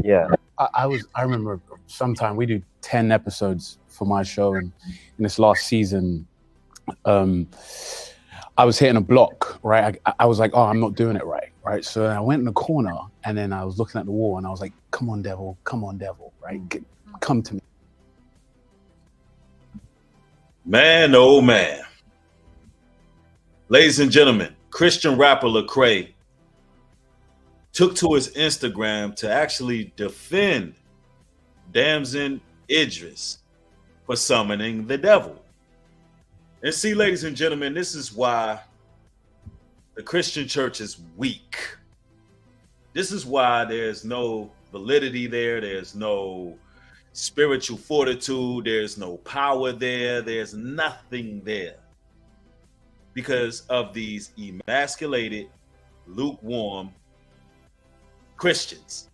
Yeah. I remember sometime we do 10 episodes for my show, and in this last season, I was hitting a block, right? I was like, oh, I'm not doing it right? So I went in the corner, and then I was looking at the wall, and I was like, come on, devil, right? Come to me. Man, oh man. Ladies and gentlemen, Christian rapper Lecrae took to his Instagram to actually defend Damson Idris for summoning the devil. And see, ladies and gentlemen, this is why the Christian church is weak. This is why there's no validity there. There's no spiritual fortitude. There's no power there. There's nothing there. Because of these emasculated, lukewarm Christians.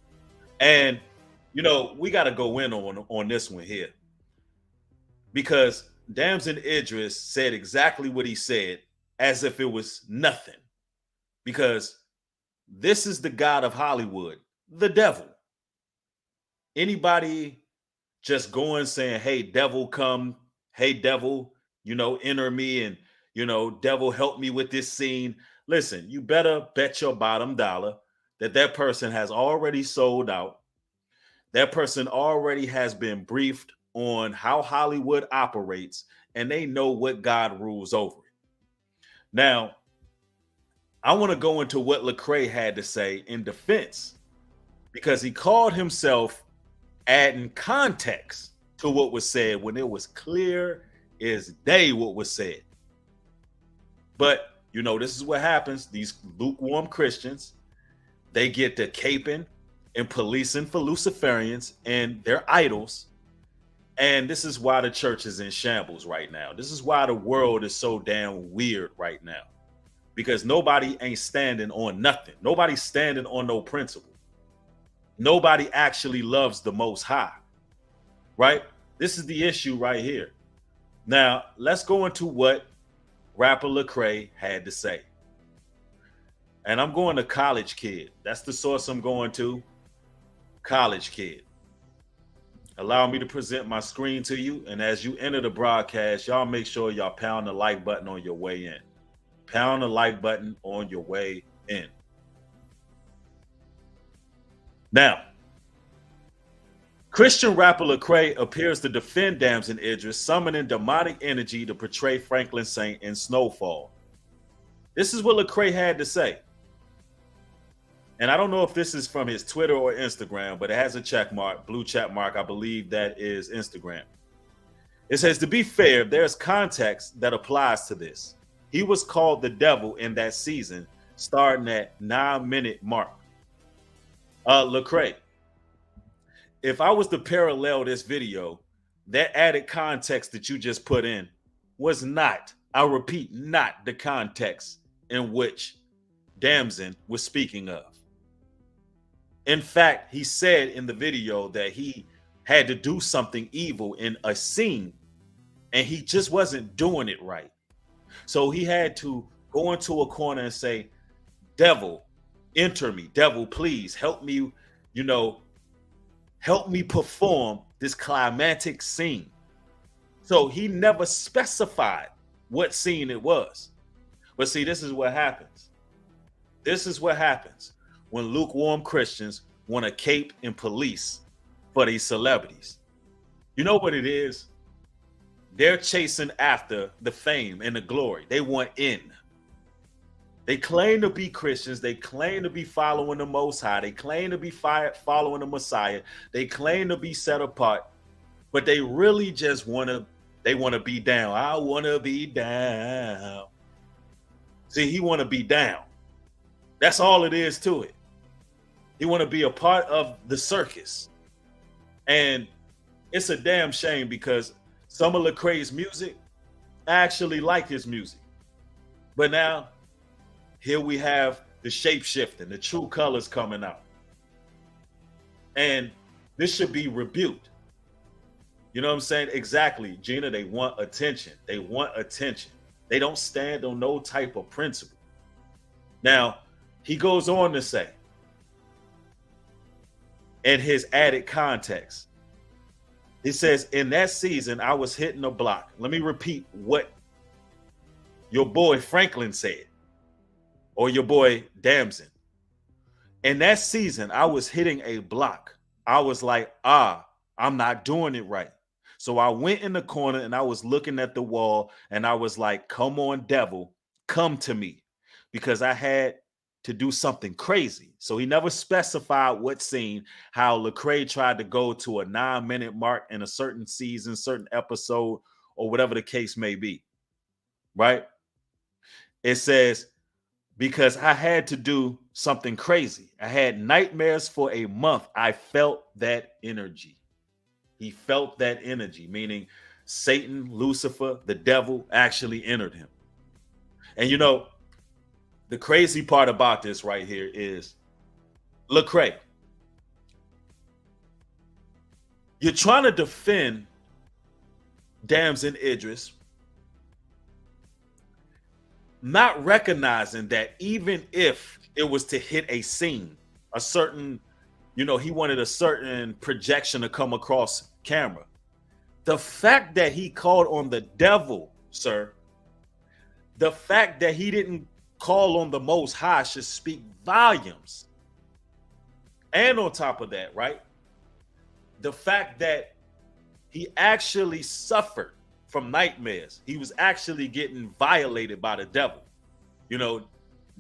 And, you know, we got to go in on this one here. Because Damson Idris said exactly what he said as if it was nothing. Because this is the God of Hollywood, the devil. Anybody just going saying, hey, devil, come. Hey, devil, you know, enter me, and, you know, devil, help me with this scene. Listen, you better bet your bottom dollar that that person has already sold out. That person already has been briefed on how Hollywood operates, and they know what God rules over it. Now, I want to go into what Lecrae had to say in defense, because he called himself adding context to what was said when it was clear as day what was said. But, you know, this is what happens. These lukewarm Christians, they get to caping and policing for Luciferians and their idols. And this is why the church is in shambles right now. This is why the world is so damn weird right now. Because nobody ain't standing on nothing. Nobody's standing on no principle. Nobody actually loves the Most High, right? This is the issue right here. Now, let's go into what rapper Lecrae had to say. And I'm going to College Kid. That's the source I'm going to. College Kid. Allow me to present my screen to you. And as you enter the broadcast, y'all make sure y'all pound the like button on your way in. Pound the like button on your way in. Now, Christian rapper Lecrae appears to defend Damson Idris, summoning demonic energy to portray Franklin Saint in Snowfall. This is what Lecrae had to say. And I don't know if this is from his Twitter or Instagram, but it has a check mark, blue check mark. I believe that is Instagram. It says, to be fair, there's context that applies to this. He was called the devil in that season, starting at 9-minute mark. Lecrae, if I was to parallel this video, that added context that you just put in was not, I repeat, not the context in which Damson was speaking of. In fact, he said in the video that he had to do something evil in a scene, and he just wasn't doing it right. So he had to go into a corner and say, devil, enter me. Devil, please help me, you know, help me perform this climactic scene. So he never specified what scene it was. But see, this is what happens. This is what happens when lukewarm Christians want to cape and police for these celebrities. You know what it is? They're chasing after the fame and the glory. They want in. They claim to be Christians. They claim to be following the Most High. They claim to be following the Messiah. They claim to be set apart, but they really just want to be down. I want to be down. See, he want to be down. That's all it is to it. He want to be a part of the circus. And it's a damn shame, because some of Lecrae's music, I actually like his music. But now, here we have the shape shifting, the true colors coming out. And this should be rebuked. You know what I'm saying? Exactly, Gina. They want attention. They want attention. They don't stand on no type of principle. Now, he goes on to say, and his added context. He says, in that season, I was hitting a block. Let me repeat what your boy Franklin said, or your boy Damson. In that season, I was hitting a block. I was like, I'm not doing it right. So I went in the corner and I was looking at the wall and I was like, come on, devil, come to me, because I had to do something crazy. So he never specified what scene, how Lecrae tried to go to a 9-minute mark in a certain season, certain episode, or whatever the case may be. Right? It says, because I had to do something crazy. I had nightmares for a month. I felt that energy. He felt that energy, meaning Satan, Lucifer, the devil actually entered him. And you know, the crazy part about this right here is, Lecrae, you're trying to defend Damson Idris, not recognizing that even if it was to hit a scene, a certain, you know, he wanted a certain projection to come across camera. The fact that he called on the devil, sir, the fact that he didn't call on the Most High should speak volumes. And on top of that, right, the fact that he actually suffered from nightmares. He was actually getting violated by the devil. You know,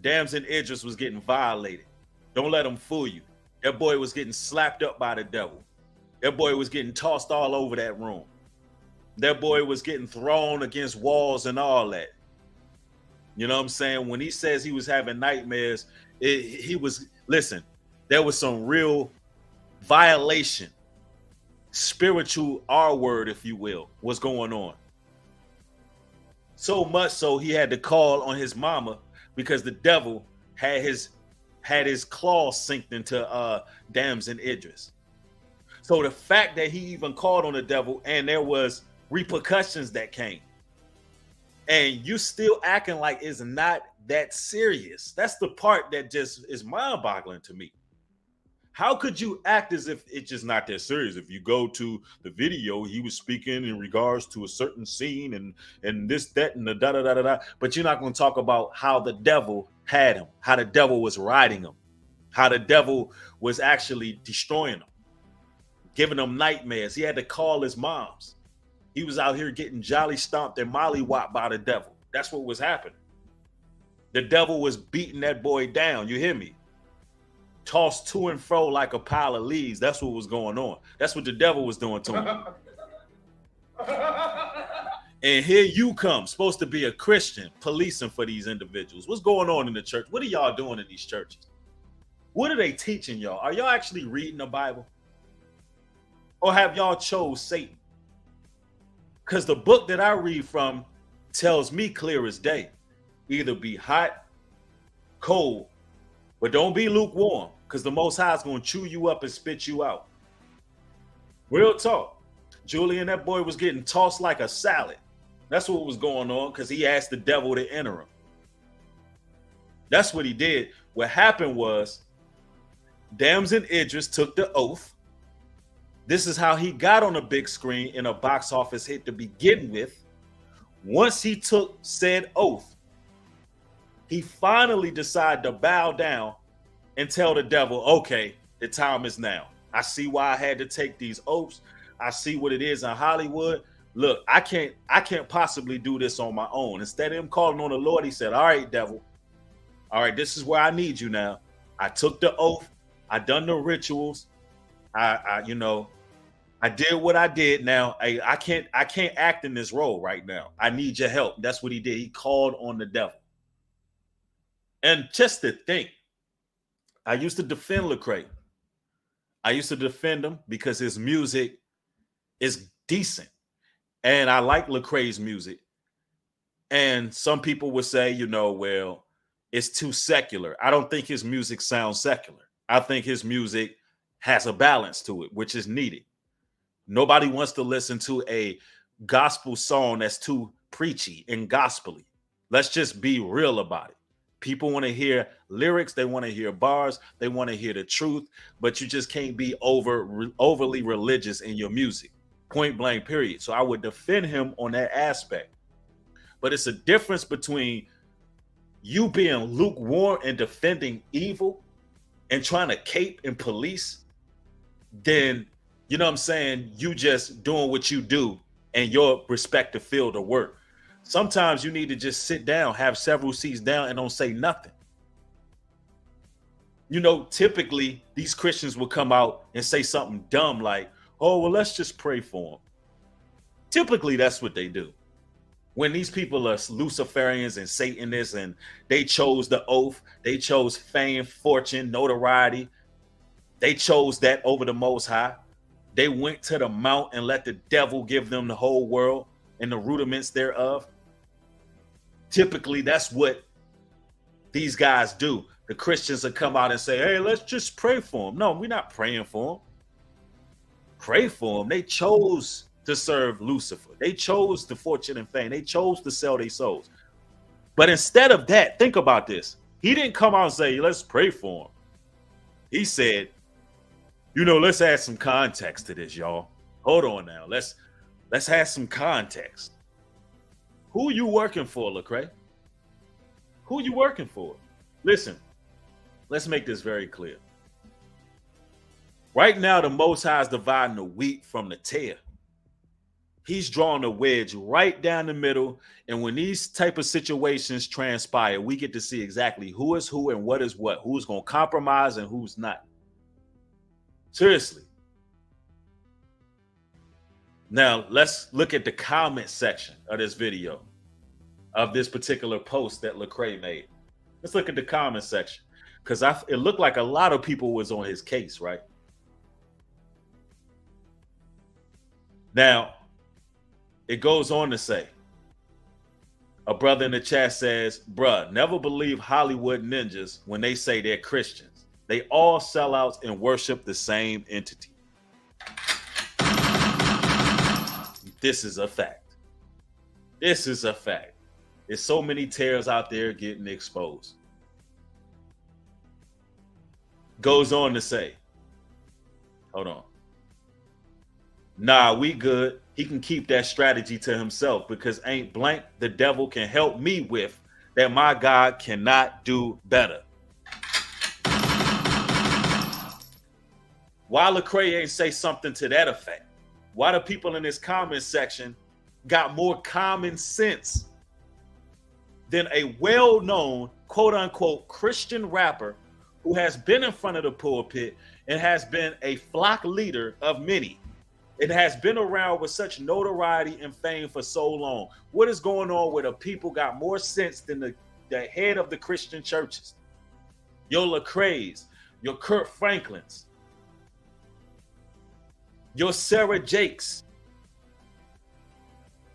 Damson Idris was getting violated. Don't let him fool you. That boy was getting slapped up by the devil. That boy was getting tossed all over that room. That boy was getting thrown against walls and all that. You know what I'm saying? When he says he was having nightmares, listen, there was some real violation, spiritual R word, if you will, was going on. So much so he had to call on his mama because the devil had his claws sinked into Damson Idris. So the fact that he even called on the devil and there was repercussions that came, and you still acting like it's not that serious. That's the part that just is mind-boggling to me. How could you act as if it's just not that serious? If you go to the video, he was speaking in regards to a certain scene and this, that, and the da-da-da-da-da. But you're not going to talk about how the devil had him, how the devil was riding him, how the devil was actually destroying him, giving him nightmares. He had to call his moms. He was out here getting jolly stomped and mollywopped by the devil. That's what was happening. The devil was beating that boy down. You hear me? Tossed to and fro like a pile of leaves. That's what was going on. That's what the devil was doing to him. And here you come, supposed to be a Christian, policing for these individuals. What's going on in the church? What are y'all doing in these churches? What are they teaching y'all? Are y'all actually reading the Bible? Or have y'all chose Satan? Because the book that I read from tells me clear as day. Either be hot, cold, but don't be lukewarm, because the Most High is going to chew you up and spit you out. Real talk. Julian, that boy was getting tossed like a salad. That's what was going on, because he asked the devil to enter him. That's what he did. What happened was Damson Idris took the oath. This is how he got on a big screen in a box office hit to begin with. Once he took said oath, he finally decided to bow down and tell the devil, okay, the time is now. I see why I had to take these oaths. I see what it is in Hollywood. Look, I can't possibly do this on my own. Instead of him calling on the Lord, he said, all right, devil. All right, this is where I need you now. I took the oath. I done the rituals. I did what I did. Now I can't act in this role right now. I need your help. That's what he did. He called on the devil. And just to think, I used to defend Lecrae. I used to defend him because his music is decent. And I like Lecrae's music. And some people would say, well, it's too secular. I don't think his music sounds secular. I think his music has a balance to it, which is needed. Nobody wants to listen to a gospel song that's too preachy and gospely. Let's just be real about it. People want to hear lyrics, they want to hear bars, they want to hear the truth, but you just can't be overly religious in your music. Point blank, period. So I would defend him on that aspect. But it's a difference between you being lukewarm and defending evil and trying to cape and police, then, you know what I'm saying, you just doing what you do in your respective field of work. Sometimes you need to just sit down, have several seats down, and don't say nothing. You know, typically these Christians will come out and say something dumb like, oh, well, let's just pray for them. Typically, that's what they do. When these people are Luciferians and Satanists and they chose the oath, they chose fame, fortune, notoriety, they chose that over the Most High. They went to the mount and let the devil give them the whole world and the rudiments thereof. Typically, that's what these guys do. The Christians will come out and say, hey, let's just pray for them. No, we're not praying for them. Pray for them. They chose to serve Lucifer. They chose the fortune and fame. They chose to sell their souls. But instead of that, think about this. He didn't come out and say, let's pray for him. He said, you know, let's add some context to this, y'all. Hold on now. Let's add some context. Who you working for, Lecrae? Who you working for? Listen, let's make this very clear. Right now, the Most High is dividing the wheat from the tare. He's drawing a wedge right down the middle. And when these type of situations transpire, we get to see exactly who is who and what is what, who's going to compromise and who's not. Seriously. Now, let's look at the comment section of this video, of this particular post that Lecrae made. Let's look at the comment section, because it looked like a lot of people was on his case, right? Now, it goes on to say, a brother in the chat says, bruh, never believe Hollywood ninjas when they say they're Christians. They all sellouts and worship the same entity. This is a fact. This is a fact. There's so many tares out there getting exposed. Goes on to say, hold on. Nah, we good. He can keep that strategy to himself, because ain't blank the devil can help me with that my God cannot do better. Why Lecrae ain't say something to that effect? Why the people in this comment section got more common sense than a well-known, quote-unquote, Christian rapper who has been in front of the pulpit and has been a flock leader of many? It has been around with such notoriety and fame for so long. What is going on where the people got more sense than the head of the Christian churches? Your Lecrae's, your Kurt Franklins, your Sarah Jakes.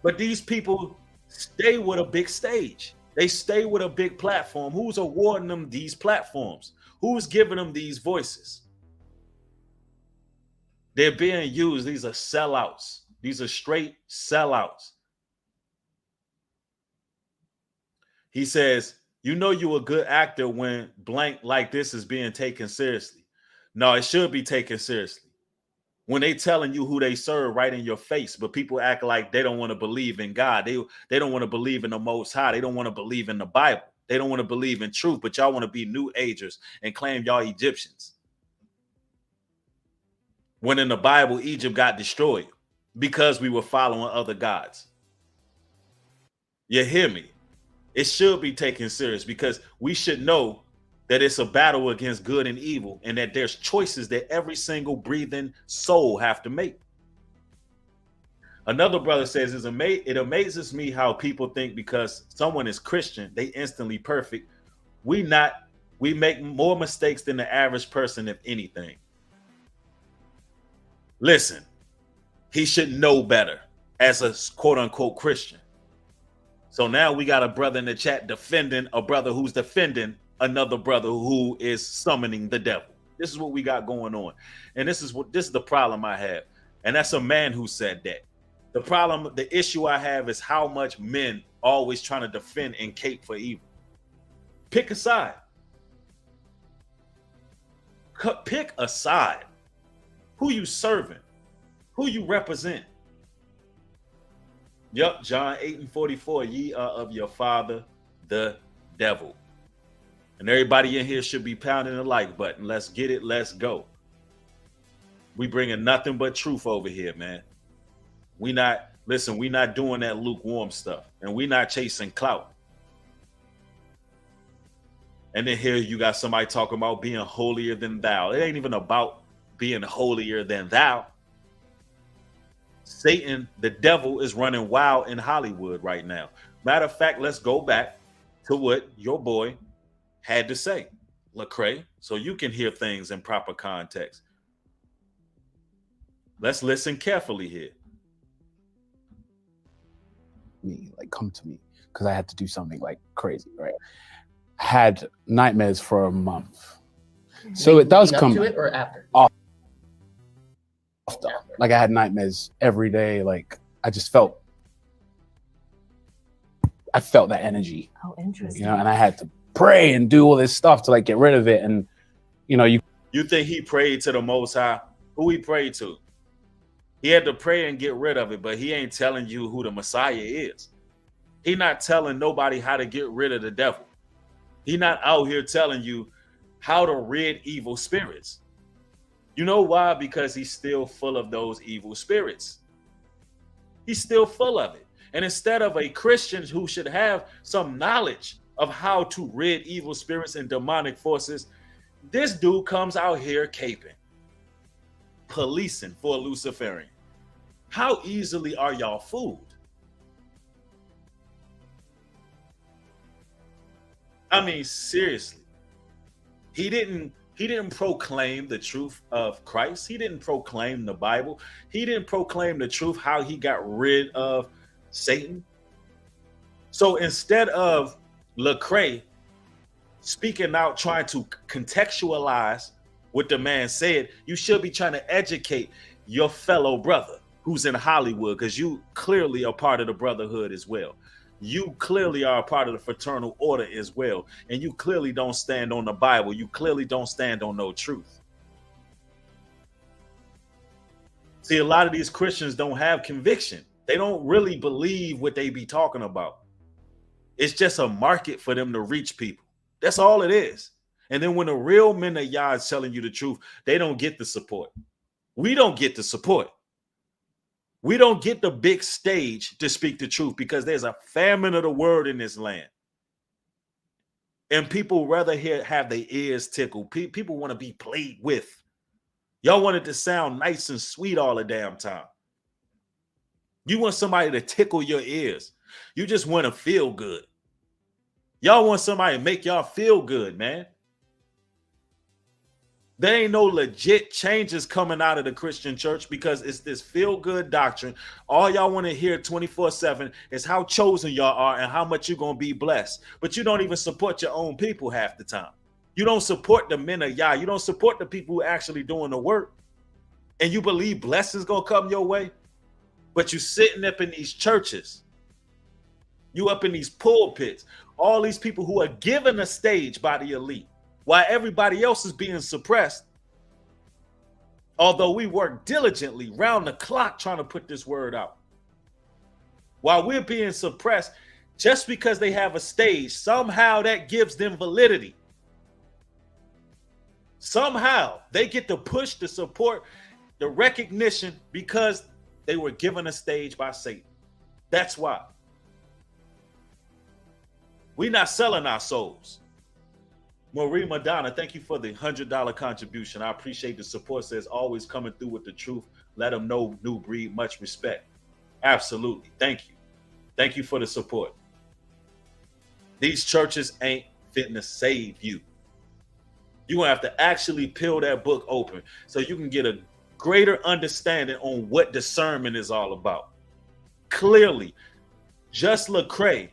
But these people stay with a big stage. They stay with a big platform. Who's awarding them these platforms? Who's giving them these voices? They're being used. These are sellouts. These are straight sellouts. He says, you know you're a good actor when blank like this is being taken seriously. No, it should be taken seriously. When they telling you who they serve right in your face, but people act like they don't want to believe in God. They don't want to believe in the Most High. They don't want to believe in the Bible. They don't want to believe in truth, but y'all want to be New Agers and claim y'all Egyptians. When in the Bible, Egypt got destroyed because we were following other gods. You hear me? It should be taken serious, because we should know that it's a battle against good and evil, and that there's choices that every single breathing soul have to make. Another brother says, it amazes me how people think because someone is Christian, they instantly perfect. We make more mistakes than the average person, if anything. Listen, he should know better as a quote unquote Christian. So now we got a brother in the chat defending a brother who's defending another brother who is summoning the devil. This is what we got going on. And this is the problem I have. And that's a man who said that. The issue I have is how much men always trying to defend and cape for evil. Pick a side. Pick a side. Who you serving? Who you represent? Yep, John 8:44. Ye are of your father, the devil. And everybody in here should be pounding the like button. Let's get it. Let's go. We bringing nothing but truth over here, man. We not doing that lukewarm stuff, and we not chasing clout. And then here you got somebody talking about being holier than thou. It ain't even about being holier than thou. Satan, the devil, is running wild in Hollywood right now. Matter of fact, let's go back to what your boy had to say, Lecrae, so you can hear things in proper context. Let's listen carefully here. Come to me, because I had to do something like crazy, right? Had nightmares for a month. So it does come to it or after? After. Like I had nightmares every day. Like I felt that energy. Oh, interesting. You know, and I had to pray and do all this stuff to like get rid of it. And you think he prayed to the Most High? Who he prayed to? He had to pray and get rid of it, but he ain't telling you who the Messiah is. He not telling nobody how to get rid of the devil. He not out here telling you how to rid evil spirits. You know why? Because he's still full of those evil spirits. He's still full of it. And instead of a Christian who should have some knowledge of how to rid evil spirits and demonic forces, this dude comes out here caping, policing for a Luciferian. How easily are y'all fooled? I mean, seriously. He didn't proclaim the truth of Christ. He didn't proclaim the Bible. He didn't proclaim the truth how he got rid of Satan. So instead of Lecrae speaking out, trying to contextualize what the man said, you should be trying to educate your fellow brother who's in Hollywood, because you clearly are part of the brotherhood as well. You clearly are a part of the fraternal order as well. And you clearly don't stand on the Bible. You clearly don't stand on no truth. See, a lot of these Christians don't have conviction. They don't really believe what they be talking about. It's just a market for them to reach people. That's all it is. And then when the real men of Yah is telling you the truth, they don't get the support. We don't get the support. We don't get the big stage to speak the truth because there's a famine of the word in this land. And people rather have their ears tickled. People want to be played with. Y'all want it to sound nice and sweet all the damn time. You want somebody to tickle your ears. You just want to feel good. Y'all want somebody to make y'all feel good, man. There ain't no legit changes coming out of the Christian church because it's this feel-good doctrine. All y'all want to hear 24/7 is how chosen y'all are and how much you're going to be blessed. But you don't even support your own people half the time. You don't support the men of Yah. You don't support the people who are actually doing the work. And you believe blessings going to come your way. But you sitting up in these churches. You up in these pulpits. All these people who are given a stage by the elite. While everybody else is being suppressed, although we work diligently round the clock trying to put this word out. While we're being suppressed, just because they have a stage, somehow that gives them validity. Somehow they get the push, the support, the recognition because they were given a stage by Satan. That's why. We're not selling our souls. Marie Madonna, thank you for the $100 contribution. I appreciate the support. Says always coming through with the truth. Let them know, new breed, much respect. Absolutely. Thank you. Thank you for the support. These churches ain't fitting to save you. You're going to have to actually peel that book open so you can get a greater understanding on what discernment is all about. Clearly, just Lecrae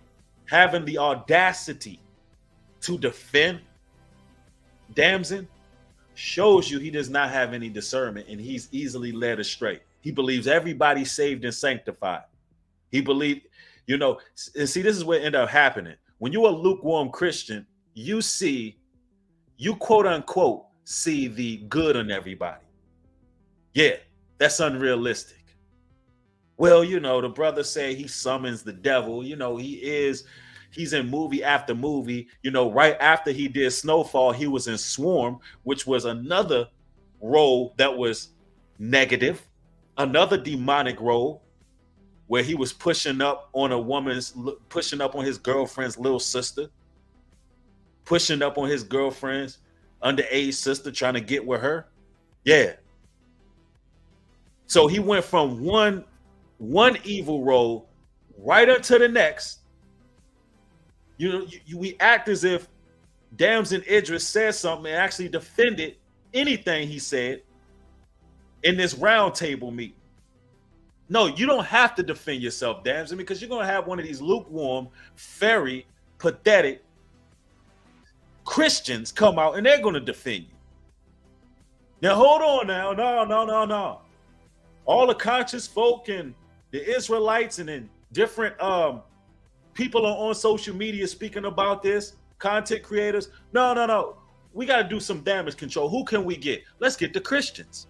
having the audacity to defend Damson shows you he does not have any discernment and he's easily led astray. He believes everybody's saved and sanctified. He believed, and see, this is what ended up happening. When you're a lukewarm Christian, you quote unquote see the good in everybody. Yeah, that's unrealistic. Well, the brother say he summons the devil. He's in movie after movie. Right after he did Snowfall, he was in Swarm, which was another role that was negative, another demonic role where he was pushing up on his girlfriend's little sister, pushing up on his girlfriend's underage sister, trying to get with her. Yeah. So he went from one evil role right into the next. We act as if Damson Idris said something and actually defended anything he said in this roundtable meeting. No, you don't have to defend yourself, Damson, because you're going to have one of these lukewarm, fairy, pathetic Christians come out and they're going to defend you. Now, hold on now. No. All the conscious folk and the Israelites and then different people on social media speaking about this, content creators. No. We got to do some damage control. Who can we get? Let's get the Christians.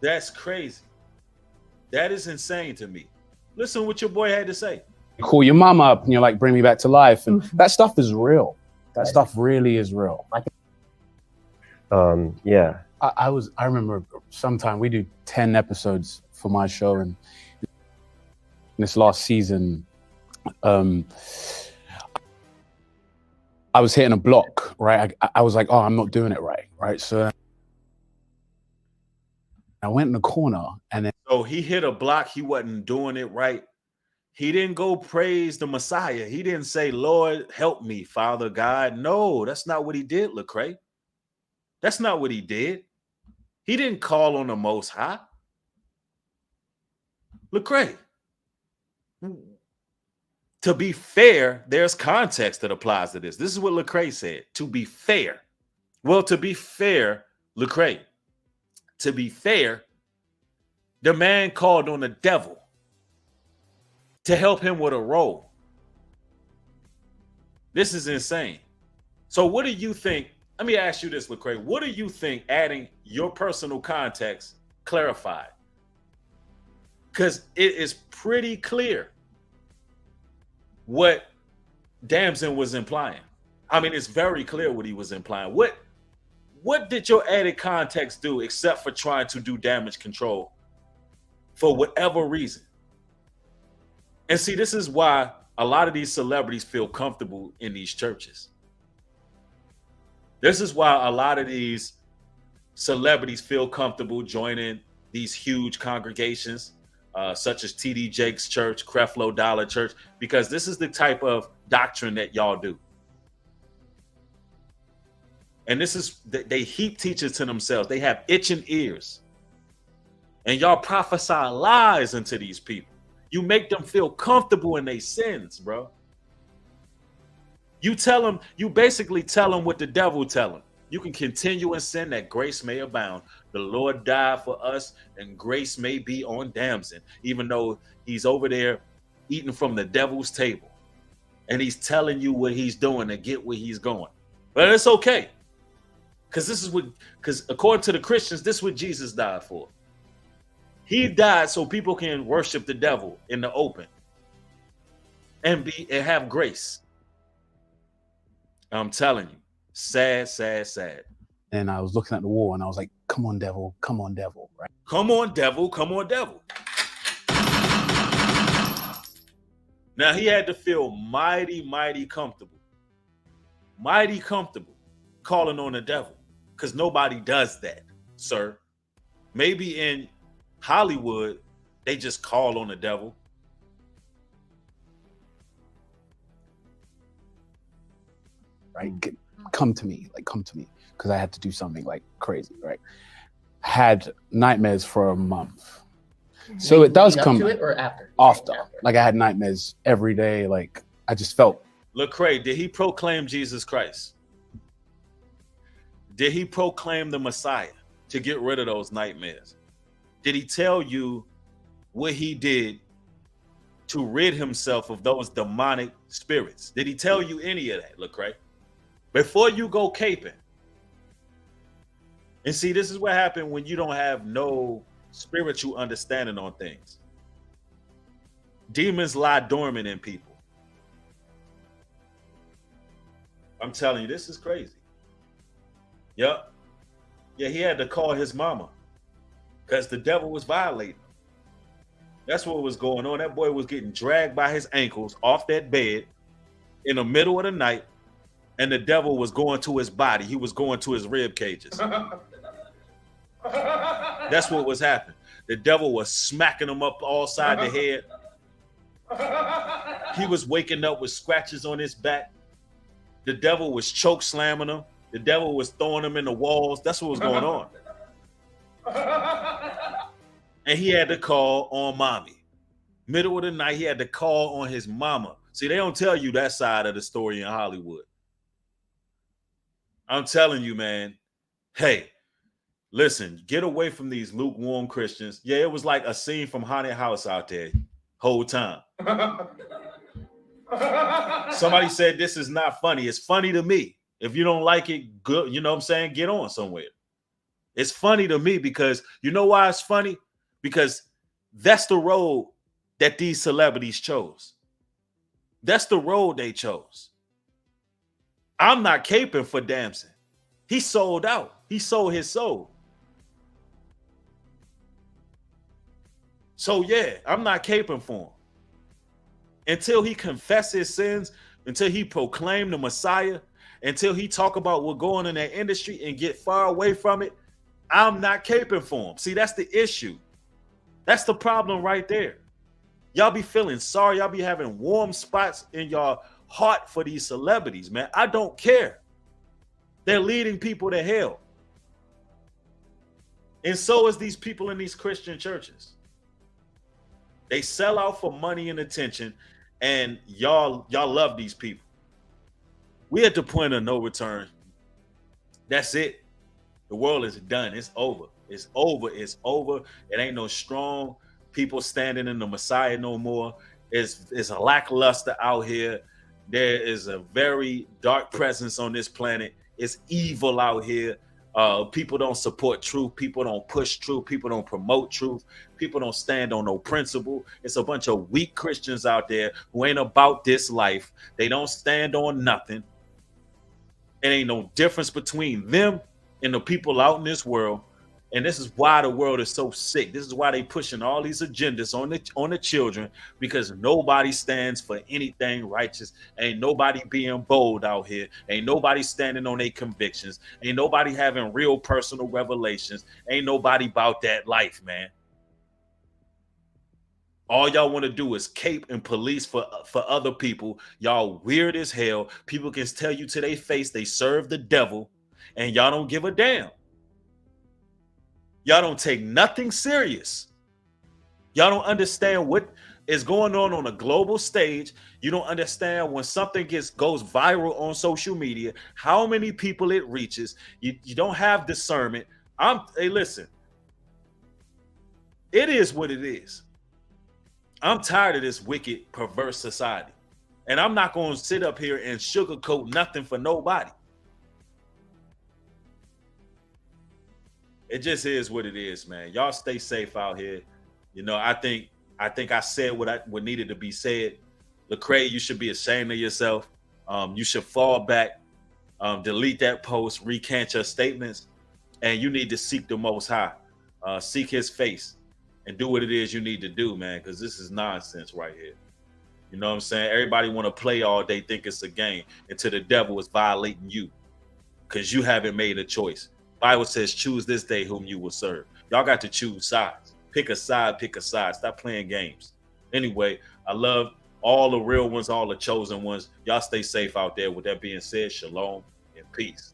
That's crazy. That is insane to me. Listen what your boy had to say. You call your mom up and you're like, bring me back to life. And that stuff is real. That stuff really is real. Yeah. I remember sometime we do 10 episodes for my show, and this last season, I was hitting a block, right? I was like, oh, I'm not doing it right? So I went in the corner and then. So he hit a block, he wasn't doing it right. He didn't go praise the Messiah. He didn't say, Lord, help me, Father God. No, that's not what he did, Lecrae. That's not what he did. He didn't call on the Most High. Lecrae, to be fair, there's context that applies to this. This is what Lecrae said, to be fair. Well, to be fair, Lecrae, to be fair, the man called on the devil to help him with a role. This is insane. So what do you think? Let me ask you this, Lecrae. What do you think adding your personal context clarified? Because it is pretty clear what Damson was implying. I mean, it's very clear what he was implying. What did your added context do except for trying to do damage control for whatever reason? And see, this is why a lot of these celebrities feel comfortable in these churches. This is why a lot of these celebrities feel comfortable joining these huge congregations, such as TD Jakes Church, Creflo Dollar Church, because this is the type of doctrine that y'all do. And this is, they heap teachers to themselves. They have itching ears. And y'all prophesy lies into these people. You make them feel comfortable in their sins, bro. You basically tell them what the devil tell them. You can continue in sin that grace may abound. The Lord died for us and grace may be on Damson, even though he's over there eating from the devil's table. And he's telling you what he's doing to get where he's going. But it's okay. Because according to the Christians, this is what Jesus died for. He died so people can worship the devil in the open and have grace. I'm telling you, sad. And I was looking at the wall and I was like, come on, devil, right? Come on, devil. Now he had to feel mighty comfortable calling on the devil, because nobody does that, sir. Maybe in Hollywood, they just call on the devil. Right? Come to me, because I had to do something like crazy, right? Had nightmares for a month. So it does come to it or after? After. Like I had nightmares every day. Like I just felt. Lecrae, did he proclaim Jesus Christ? Did he proclaim the Messiah to get rid of those nightmares? Did he tell you what he did to rid himself of those demonic spirits? Did he tell you any of that, Lecrae? Before you go caping. And see, this is what happened when you don't have no spiritual understanding on things. Demons lie dormant in people. I'm telling you, this is crazy. Yep. Yeah, he had to call his mama because the devil was violating him. That's what was going on. That boy was getting dragged by his ankles off that bed in the middle of the night, and the devil was going to his body. He was going to his rib cages. That's what was happening. The devil was smacking him up all side the head. He was waking up with scratches on his back. The devil was choke slamming him. The devil was throwing him in the walls. That's what was going on. And he had to call on mommy. Middle of the night, he had to call on his mama. See, they don't tell you that side of the story in Hollywood. I'm telling you, man. Hey, listen, get away from these lukewarm Christians. Yeah, it was like a scene from Haunted House out there whole time. Somebody said this is not funny. It's funny to me. If you don't like it, good, you know what I'm saying? Get on somewhere. It's funny to me because you know why it's funny? Because that's the road that these celebrities chose. That's the road they chose. I'm not caping for Damson. He sold out. He sold his soul. So yeah, I'm not caping for him. Until he confess his sins, until he proclaim the Messiah, until he talk about what's going on in that industry and get far away from it, I'm not caping for him. See, that's the issue. That's the problem right there. Y'all be feeling sorry. Y'all be having warm spots in your heart for these celebrities, man. I don't care. They're leading people to hell. And so is these people in these Christian churches. They sell out for money and attention, and y'all love these people. We're at the point of no return. That's it. The world is done. It's over. It's over. It's over. It ain't no strong people standing in the Messiah no more. It's a lackluster out here. There is a very dark presence on this planet. It's evil out here. People don't support truth. People don't push truth. People don't promote truth. People don't stand on no principle. It's a bunch of weak Christians out there who ain't about this life. They don't stand on nothing. It ain't no difference between them and the people out in this world. And this is why the world is so sick. This is why they pushing all these agendas on the children, because nobody stands for anything righteous. Ain't nobody being bold out here. Ain't nobody standing on their convictions. Ain't nobody having real personal revelations. Ain't nobody about that life, man. All y'all want to do is cape and police for other people. Y'all weird as hell. People can tell you to their face they serve the devil, and y'all don't give a damn. Y'all don't take nothing serious. Y'all don't understand what is going on a global stage. You don't understand when something goes viral on social media, how many people it reaches. You don't have discernment. Hey, listen. It is what it is. I'm tired of this wicked, perverse society. And I'm not going to sit up here and sugarcoat nothing for nobody. It just is what it is, man. Y'all stay safe out here. You know, I think I said what needed to be said. Lecrae, you should be ashamed of yourself. You should fall back, delete that post, recant your statements, and you need to seek the Most High. Seek His face and do what it is you need to do, man, because this is nonsense right here. You know what I'm saying? Everybody want to play all day, think it's a game, until the devil is violating you because you haven't made a choice. Bible says, choose this day whom you will serve. Y'all got to choose sides. Pick a side, pick a side. Stop playing games. Anyway, I love all the real ones, all the chosen ones. Y'all stay safe out there. With that being said, shalom and peace.